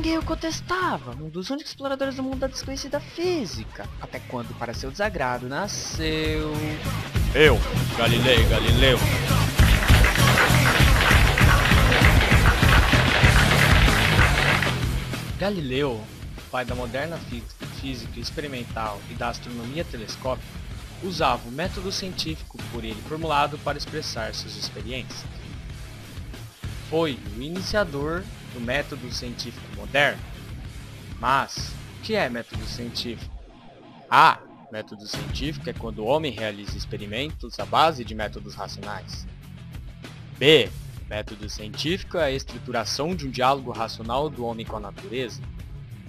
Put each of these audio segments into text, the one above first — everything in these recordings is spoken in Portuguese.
ninguém o contestava, um dos únicos exploradores do mundo da desconhecida física, até quando, para seu desagrado, nasceu... Eu, Galileu. Galileu, pai da moderna física experimental e da astronomia telescópica, usava o método científico por ele formulado para expressar suas experiências. Foi o iniciador do método científico moderno. Mas, o que é método científico? A. Método científico é quando o homem realiza experimentos à base de métodos racionais. B. Método científico é a estruturação de um diálogo racional do homem com a natureza,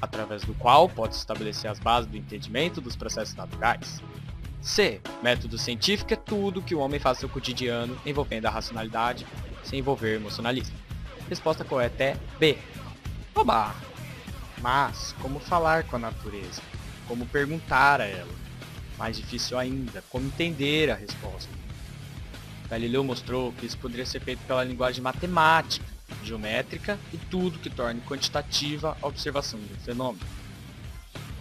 através do qual pode estabelecer as bases do entendimento dos processos naturais. C. Método científico é tudo que o homem faz no seu cotidiano envolvendo a racionalidade, sem envolver emocionalismo. Resposta correta é B. Oba! Mas, como falar com a natureza? Como perguntar a ela? Mais difícil ainda, como entender a resposta? Galileu mostrou que isso poderia ser feito pela linguagem matemática, geométrica e tudo que torne quantitativa a observação de um fenômeno.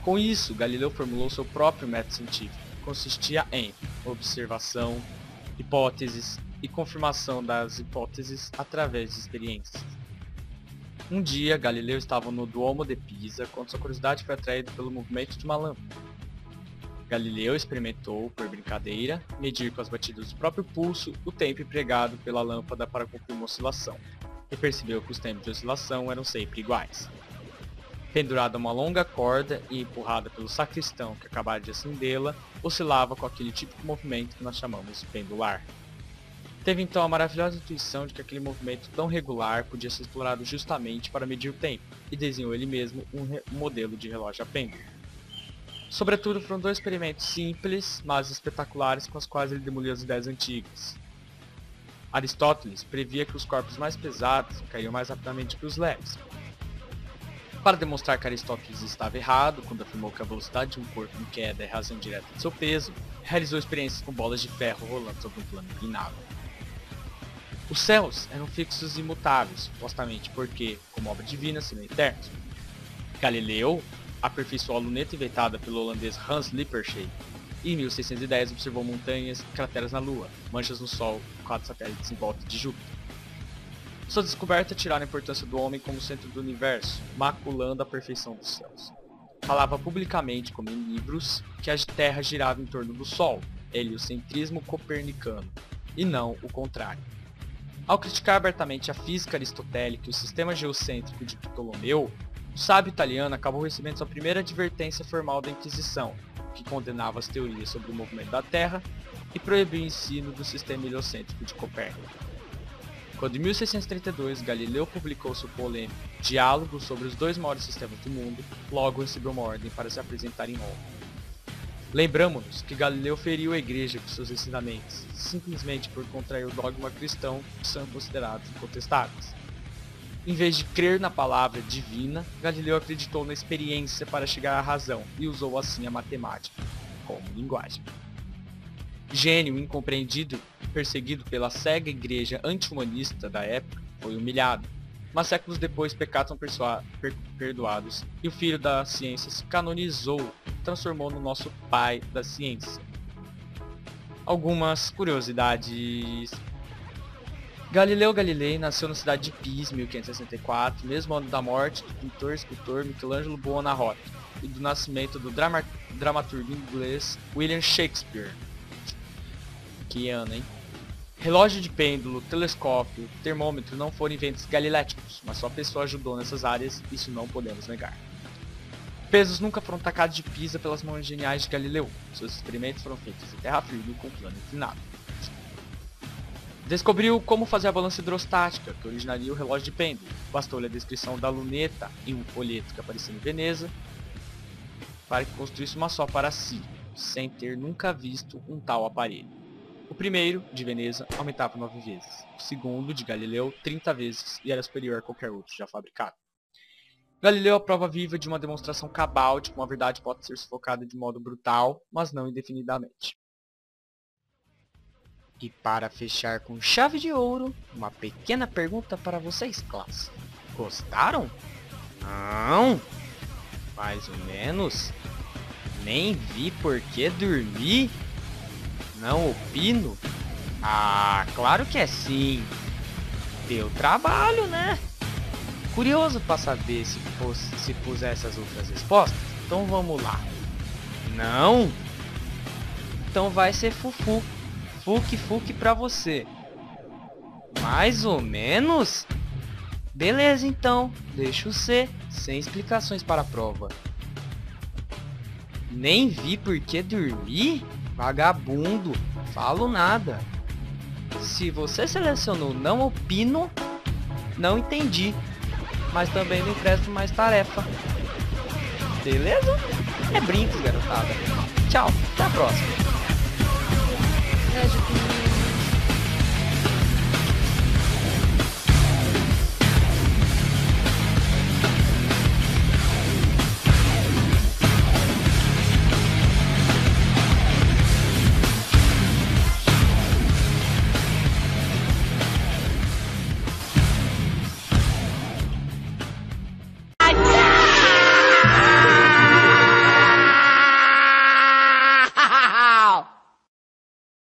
Com isso, Galileu formulou seu próprio método científico, que consistia em observação, hipóteses e confirmação das hipóteses através de experiências. Um dia, Galileu estava no Duomo de Pisa quando sua curiosidade foi atraída pelo movimento de uma lâmpada. Galileu experimentou, por brincadeira, medir com as batidas do próprio pulso o tempo empregado pela lâmpada para cumprir uma oscilação, e percebeu que os tempos de oscilação eram sempre iguais. Pendurada a uma longa corda e empurrada pelo sacristão que acabara de acendê-la, oscilava com aquele típico movimento que nós chamamos de pendular. Teve então a maravilhosa intuição de que aquele movimento tão regular podia ser explorado justamente para medir o tempo, e desenhou ele mesmo um modelo de relógio a pêndulo. Sobretudo foram dois experimentos simples, mas espetaculares com os quais ele demoliu as ideias antigas. Aristóteles previa que os corpos mais pesados caíam mais rapidamente que os leves. Para demonstrar que Aristóteles estava errado quando afirmou que a velocidade de um corpo em queda é razão direta de seu peso, realizou experiências com bolas de ferro rolando sobre um plano inclinado. Os céus eram fixos e imutáveis, supostamente porque, como obra divina, seriam eternos. Galileu aperfeiçoou a luneta inventada pelo holandês Hans Lippershey e em 1610 observou montanhas e crateras na Lua, manchas no Sol e 4 satélites em volta de Júpiter. Sua descoberta tirara a importância do homem como centro do universo, maculando a perfeição dos céus. Falava publicamente, como em livros, que a Terra girava em torno do Sol, heliocentrismo copernicano, e não o contrário. Ao criticar abertamente a física aristotélica e o sistema geocêntrico de Ptolomeu, o sábio italiano acabou recebendo sua primeira advertência formal da Inquisição, que condenava as teorias sobre o movimento da Terra e proibiu o ensino do sistema heliocêntrico de Copérnico. Quando em 1632 Galileu publicou seu polêmico Diálogo sobre os dois maiores sistemas do mundo, logo recebeu uma ordem para se apresentar em Roma. Lembramos-nos que Galileu feriu a igreja com seus ensinamentos, simplesmente por contrair o dogma cristão que são considerados incontestáveis. Em vez de crer na palavra divina, Galileu acreditou na experiência para chegar à razão e usou assim a matemática como linguagem. Gênio incompreendido e perseguido pela cega igreja anti-humanista da época, foi humilhado, mas séculos depois pecados são perdoados e o filho da ciência se canonizou e transformou no nosso pai da ciência. Algumas curiosidades. Galileu Galilei nasceu na cidade de Pisa, em 1564, mesmo ano da morte do pintor e escultor Michelangelo Buonarroti e do nascimento do dramaturgo inglês William Shakespeare. Que ano, hein? Relógio de pêndulo, telescópio, termômetro não foram inventos galiléticos, mas sua pessoa ajudou nessas áreas, isso não podemos negar. Pesos nunca foram tacados de Pisa pelas mãos geniais de Galileu, seus experimentos foram feitos em terra firme com plano inclinado. Descobriu como fazer a balança hidrostática, que originaria o relógio de pêndulo. Bastou-lhe a descrição da luneta em um folheto que aparecia em Veneza, para que construísse uma só para si, sem ter nunca visto um tal aparelho. O primeiro, de Veneza, aumentava 9 vezes. O segundo, de Galileu, 30 vezes e era superior a qualquer outro já fabricado. Galileu é a prova viva de uma demonstração cabal de como a verdade pode ser sufocada de modo brutal, mas não indefinidamente. E para fechar com chave de ouro, uma pequena pergunta para vocês, classe. Gostaram? Não, mais ou menos. Nem vi por que dormir. Não opino. Ah, claro que é sim. Deu trabalho, né? Curioso para saber se pusesse as outras respostas? Então vamos lá. Não. Então vai ser fufu. Fuque pra você. Mais ou menos? Beleza então. Deixa o C. Sem explicações para a prova. Nem vi por que dormir? Vagabundo. Falo nada. Se você selecionou não opino, não entendi. Mas também não empresto mais tarefa. Beleza? É brincos, garotada. Tchau, até a próxima.